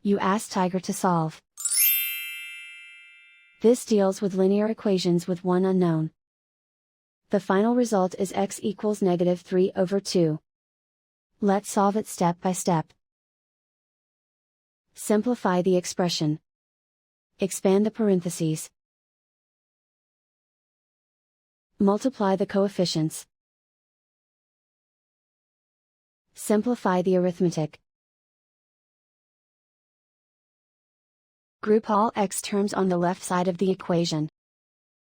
You ask Tiger to solve. This deals with linear equations with one unknown. The final result is x equals -3/2. Let's solve it step by step. Simplify the expression. Expand the parentheses. Multiply the coefficients. Simplify the arithmetic. Group all x terms on the left side of the equation.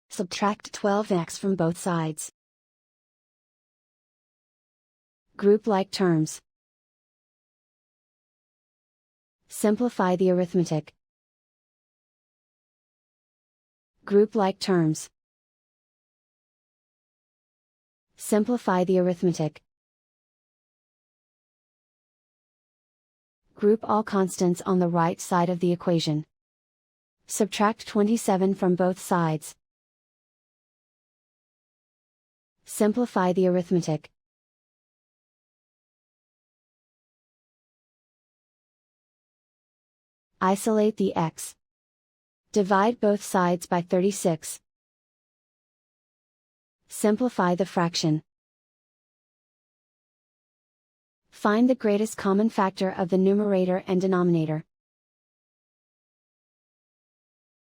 Subtract 12x from both sides. Group like terms. Simplify the arithmetic. Group like terms. Simplify the arithmetic. Group all constants on the right side of the equation. Subtract 27 from both sides. Simplify the arithmetic. Isolate the x. Divide both sides by 36. Simplify the fraction. Find the greatest common factor of the numerator and denominator.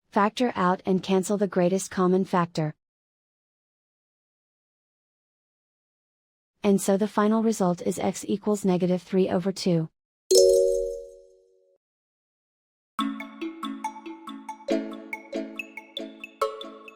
Factor out and cancel the greatest common factor. And so the final result is x equals -3/2.